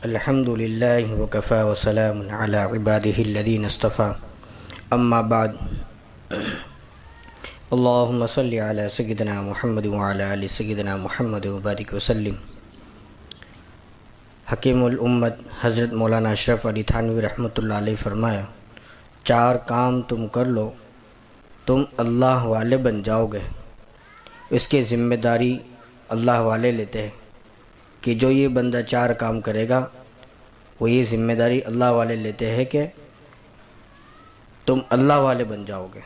الحمد للہ وکفى وسلام علی عباده الذین اصطفى اما بعد اللہم صلی علی سیدنا محمد وعلی آل سیدنا محمد وبارک وسلم۔ حکیم الامت حضرت مولانا اشرف علی تھانوی رحمۃ اللہ علیہ فرمایا، 4 کام تم کر لو تم اللہ والے بن جاؤ گے۔ اس کی ذمہ داری اللہ والے لیتے ہیں کہ جو یہ بندہ 4 کام کرے گا وہ یہ ذمہ داری اللہ والے لیتے ہیں کہ تم اللہ والے بن جاؤ گے۔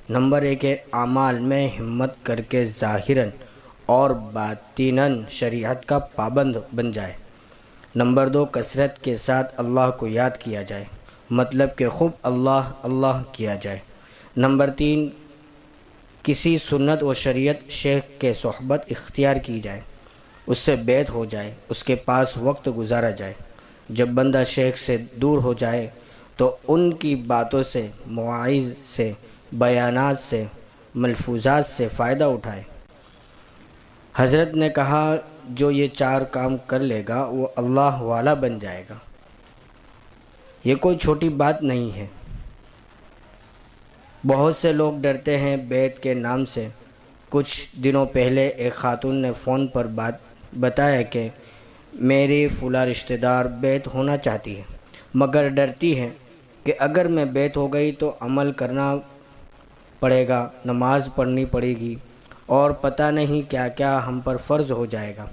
نمبر 1 ہے اعمال میں ہمت کر کے ظاہراً اور باطناً شریعت کا پابند بن جائے۔ نمبر 2 کثرت کے ساتھ اللہ کو یاد کیا جائے، مطلب کہ خوب اللہ اللہ کیا جائے۔ نمبر 3 کسی سنت و شریعت شیخ کے صحبت اختیار کی جائے، اس سے بیعت ہو جائے، اس کے پاس وقت گزارا جائے۔ جب بندہ شیخ سے دور ہو جائے تو ان کی باتوں سے، مواعظ سے، بیانات سے، ملفوظات سے فائدہ اٹھائے۔ حضرت نے کہا جو یہ 4 کام کر لے گا وہ اللہ والا بن جائے گا۔ یہ کوئی چھوٹی بات نہیں ہے۔ بہت سے لوگ ڈرتے ہیں بیعت کے نام سے۔ کچھ دنوں پہلے ایک خاتون نے فون پر بتایا کہ میری فلاں رشتہ دار بیعت ہونا چاہتی ہے، مگر ڈرتی ہے کہ اگر میں بیعت ہو گئی تو عمل کرنا پڑے گا، نماز پڑھنی پڑے گی اور پتہ نہیں کیا کیا ہم پر فرض ہو جائے گا۔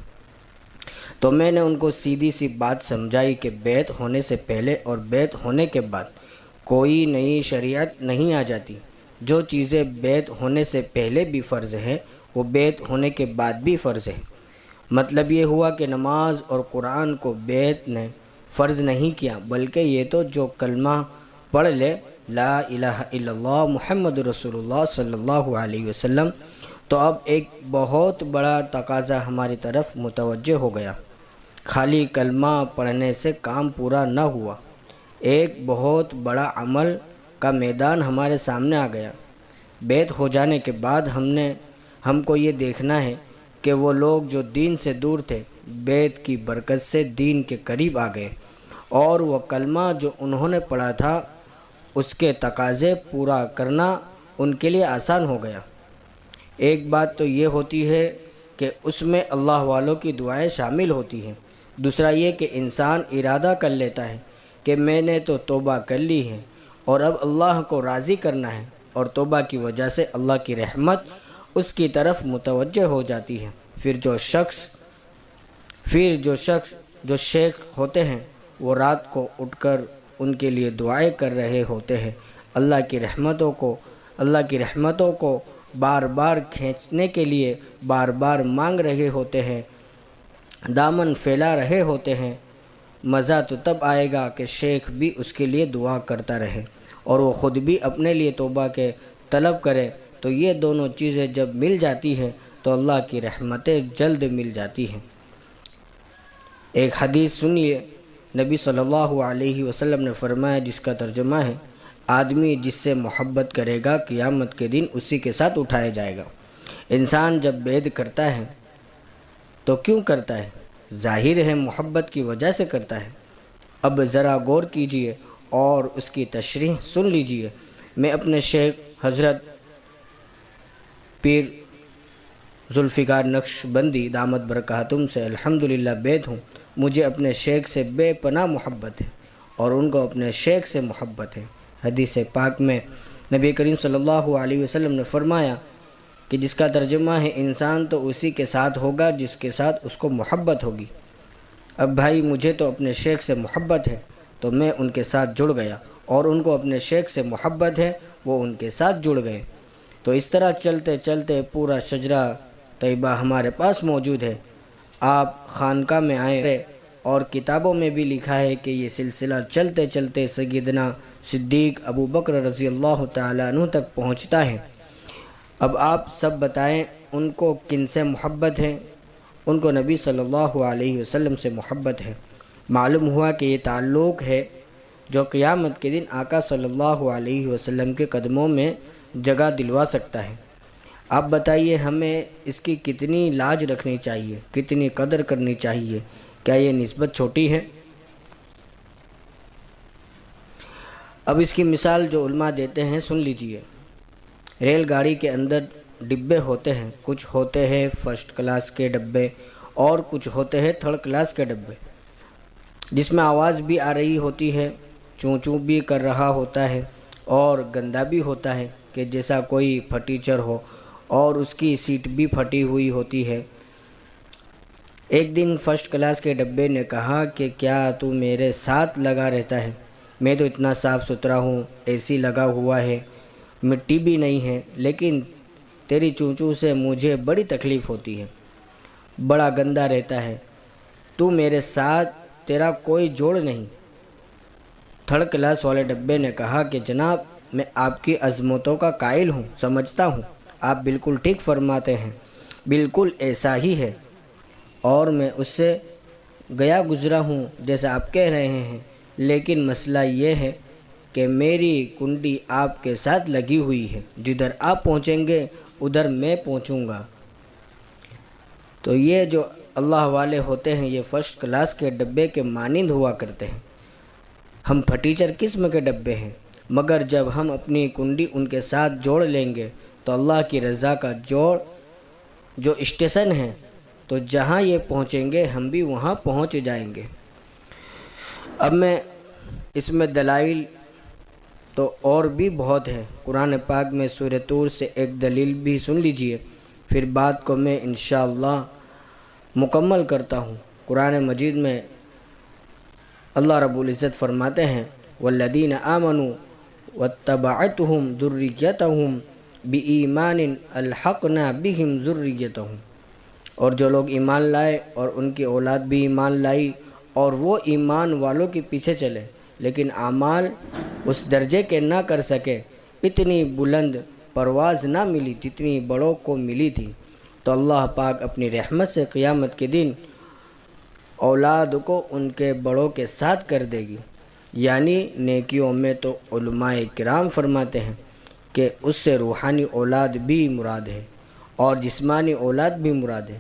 تو میں نے ان کو سیدھی سی بات سمجھائی کہ بیعت ہونے سے پہلے اور بیعت ہونے کے بعد کوئی نئی شریعت نہیں آ جاتی۔ جو چیزیں بیعت ہونے سے پہلے بھی فرض ہیں وہ بیعت ہونے کے بعد بھی فرض ہے۔ مطلب یہ ہوا کہ نماز اور قرآن کو بیعت نے فرض نہیں کیا، بلکہ یہ تو جو کلمہ پڑھ لے لا الہ الا اللہ محمد رسول اللہ صلی اللہ علیہ وسلم، تو اب ایک بہت بڑا تقاضا ہماری طرف متوجہ ہو گیا۔ خالی کلمہ پڑھنے سے کام پورا نہ ہوا، ایک بہت بڑا عمل کا میدان ہمارے سامنے آ گیا۔ بیعت ہو جانے کے بعد ہم کو یہ دیکھنا ہے کہ وہ لوگ جو دین سے دور تھے بیعت کی برکت سے دین کے قریب آ گئے، اور وہ کلمہ جو انہوں نے پڑھا تھا اس کے تقاضے پورا کرنا ان کے لیے آسان ہو گیا۔ ایک بات تو یہ ہوتی ہے کہ اس میں اللہ والوں کی دعائیں شامل ہوتی ہیں۔ دوسرا یہ کہ انسان ارادہ کر لیتا ہے کہ میں نے تو توبہ کر لی ہے اور اب اللہ کو راضی کرنا ہے، اور توبہ کی وجہ سے اللہ کی رحمت اس کی طرف متوجہ ہو جاتی ہے۔ پھر جو شیخ ہوتے ہیں وہ رات کو اٹھ کر ان کے لیے دعائیں کر رہے ہوتے ہیں، اللہ کی رحمتوں کو بار بار کھینچنے کے لیے بار بار مانگ رہے ہوتے ہیں، دامن پھیلا رہے ہوتے ہیں۔ مزہ تو تب آئے گا کہ شیخ بھی اس کے لیے دعا کرتا رہے اور وہ خود بھی اپنے لیے توبہ کے طلب کرے۔ تو یہ دونوں چیزیں جب مل جاتی ہیں تو اللہ کی رحمتیں جلد مل جاتی ہیں۔ ایک حدیث سنیے، نبی صلی اللہ علیہ وسلم نے فرمایا، جس کا ترجمہ ہے، آدمی جس سے محبت کرے گا قیامت کے دن اسی کے ساتھ اٹھایا جائے گا۔ انسان جب بیعت کرتا ہے تو کیوں کرتا ہے؟ ظاہر ہے محبت کی وجہ سے کرتا ہے۔ اب ذرا غور کیجئے اور اس کی تشریح سن لیجئے۔ میں اپنے شیخ حضرت پیر ذوالفقار نقشبندی دامت برکاتہم سے الحمدللہ بیعت ہوں۔ مجھے اپنے شیخ سے بے پناہ محبت ہے اور ان کو اپنے شیخ سے محبت ہے۔ حدیث پاک میں نبی کریم صلی اللہ علیہ وسلم نے فرمایا کہ جس کا ترجمہ ہے، انسان تو اسی کے ساتھ ہوگا جس کے ساتھ اس کو محبت ہوگی۔ اب بھائی مجھے تو اپنے شیخ سے محبت ہے تو میں ان کے ساتھ جڑ گیا، اور ان کو اپنے شیخ سے محبت ہے وہ ان کے ساتھ جڑ گئے۔ تو اس طرح چلتے چلتے پورا شجرہ طیبہ ہمارے پاس موجود ہے۔ آپ خانقاہ میں آئیں اور کتابوں میں بھی لکھا ہے کہ یہ سلسلہ چلتے چلتے سیدنا صدیق ابو بکر رضی اللہ تعالیٰ عنہ تک پہنچتا ہے۔ اب آپ سب بتائیں ان کو کن سے محبت ہے؟ ان کو نبی صلی اللہ علیہ وسلم سے محبت ہے۔ معلوم ہوا کہ یہ تعلق ہے جو قیامت کے دن آقا صلی اللہ علیہ وسلم کے قدموں میں جگہ دلوا سکتا ہے۔ آپ بتائیے ہمیں اس کی کتنی لاج رکھنی چاہیے، کتنی قدر کرنی چاہیے؟ کیا یہ نسبت چھوٹی ہے؟ اب اس کی مثال جو علماء دیتے ہیں سن لیجئے۔ ریل گاڑی کے اندر ڈبے ہوتے ہیں، کچھ ہوتے ہیں فرسٹ کلاس کے ڈبے اور کچھ ہوتے ہیں تھرڈ کلاس کے ڈبے، جس میں آواز بھی آ رہی ہوتی ہے، چوں چوں بھی کر رہا ہوتا ہے اور گندا بھی ہوتا ہے کہ جیسا کوئی پھٹیچر ہو، اور اس کی سیٹ بھی پھٹی ہوئی ہوتی ہے۔ ایک دن فرسٹ کلاس کے ڈبے نے کہا کہ کیا تو میرے ساتھ لگا رہتا ہے؟ میں تو اتنا صاف ستھرا ہوں، اے سی لگا ہوا ہے، مٹی بھی نہیں ہے، لیکن تیری چونچوں سے مجھے بڑی تکلیف ہوتی ہے، بڑا گندا رہتا ہے، تو میرے ساتھ تیرا کوئی جوڑ نہیں۔ تھرڈ کلاس والے ڈبے نے کہا کہ جناب، میں آپ کی عظمتوں کا قائل ہوں، سمجھتا ہوں، آپ بالکل ٹھیک فرماتے ہیں، بالکل ایسا ہی ہے، اور میں اس سے گیا گزرا ہوں جیسا آپ کہہ رہے ہیں، لیکن مسئلہ یہ ہے کہ میری کنڈی آپ کے ساتھ لگی ہوئی ہے، جدھر آپ پہنچیں گے ادھر میں پہنچوں گا۔ تو یہ جو اللہ والے ہوتے ہیں یہ فرسٹ کلاس کے ڈبے کے مانند ہوا کرتے ہیں۔ ہم پھٹیچر قسم کے ڈبے ہیں، مگر جب ہم اپنی کنڈی ان کے ساتھ جوڑ لیں گے تو اللہ کی رضا کا جو اسٹیشن ہے، تو جہاں یہ پہنچیں گے ہم بھی وہاں پہنچ جائیں گے۔ اب میں اس میں دلائل تو اور بھی بہت ہے، قرآن پاک میں سورہ طور سے ایک دلیل بھی سن لیجئے، پھر بات کو میں انشاءاللہ مکمل کرتا ہوں۔ قرآن مجید میں اللہ رب العزت فرماتے ہیں والذین آمنوا واتبعتہم ذریتہم بایمان الحقنا بہم ذریتہم، اور جو لوگ ایمان لائے اور ان کی اولاد بھی ایمان لائی اور وہ ایمان والوں کے پیچھے چلے، لیکن اعمال اس درجے کے نہ کر سکے، اتنی بلند پرواز نہ ملی جتنی بڑوں کو ملی تھی، تو اللہ پاک اپنی رحمت سے قیامت کے دن اولاد کو ان کے بڑوں کے ساتھ کر دے گی۔ یعنی نیکیوں میں تو علماء کرام فرماتے ہیں کہ اس سے روحانی اولاد بھی مراد ہے اور جسمانی اولاد بھی مراد ہے۔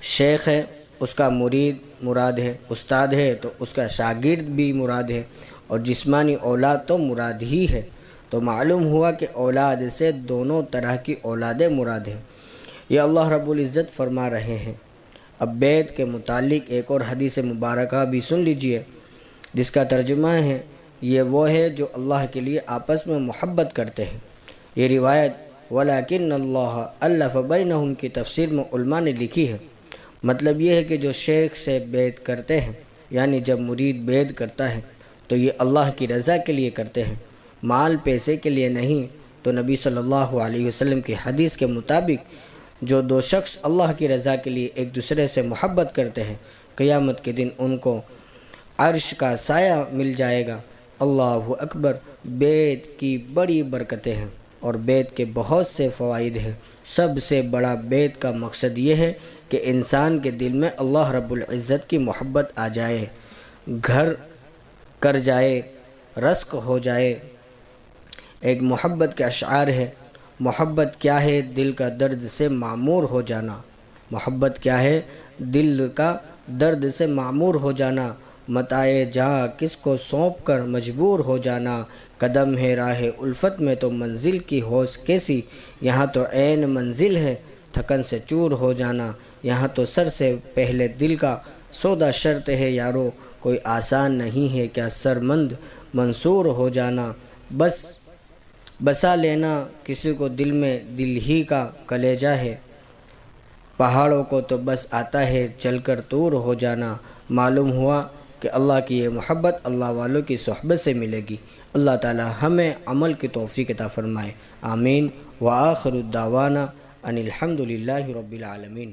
شیخ ہے اس کا مرید مراد ہے، استاد ہے تو اس کا شاگرد بھی مراد ہے، اور جسمانی اولاد تو مراد ہی ہے۔ تو معلوم ہوا کہ اولاد سے دونوں طرح کی اولادیں مراد ہیں، یہ اللہ رب العزت فرما رہے ہیں۔ اب بیت کے متعلق ایک اور حدیث مبارکہ بھی سن لیجئے، جس کا ترجمہ ہے یہ وہ ہے جو اللہ کے لیے آپس میں محبت کرتے ہیں۔ یہ روایت وَلَكِنَّ اللَّهَ أَلَّفَ بَيْنَهُمْ کی تفسیر میں علماء نے لکھی ہے۔ مطلب یہ ہے کہ جو شیخ سے بیعت کرتے ہیں، یعنی جب مرید بیعت کرتا ہے تو یہ اللہ کی رضا کے لیے کرتے ہیں، مال پیسے کے لیے نہیں۔ تو نبی صلی اللہ علیہ وسلم کی حدیث کے مطابق جو دو شخص اللہ کی رضا کے لیے ایک دوسرے سے محبت کرتے ہیں، قیامت کے دن ان کو عرش کا سایہ مل جائے گا۔ اللہ اکبر! بیعت کی بڑی برکتیں ہیں اور بیعت کے بہت سے فوائد ہیں۔ سب سے بڑا بیعت کا مقصد یہ ہے کہ انسان کے دل میں اللہ رب العزت کی محبت آ جائے، گھر کر جائے، رسک ہو جائے۔ ایک محبت کے اشعار ہے، محبت کیا ہے؟ دل کا درد سے معمور ہو جانا۔ محبت کیا ہے؟ دل کا درد سے معمور ہو جانا، متاع جہاں کس کو سونپ کر مجبور ہو جانا، قدم ہے راہ الفت میں تو منزل کی ہوش کیسی، یہاں تو عین منزل ہے تھکن سے چور ہو جانا، یہاں تو سر سے پہلے دل کا سودا شرط ہے یارو، کوئی آسان نہیں ہے کیا سرمند منصور ہو جانا، بس بسا لینا کسی کو دل میں دل ہی کا کلیجہ ہے، پہاڑوں کو تو بس آتا ہے چل کر طور ہو جانا۔ معلوم ہوا کہ اللہ کی یہ محبت اللہ والوں کی صحبت سے ملے گی۔ اللہ تعالی ہمیں عمل کی توفیق عطا فرمائے، آمین۔ وآخر الدعوانا ان الحمد للہ رب العالمین۔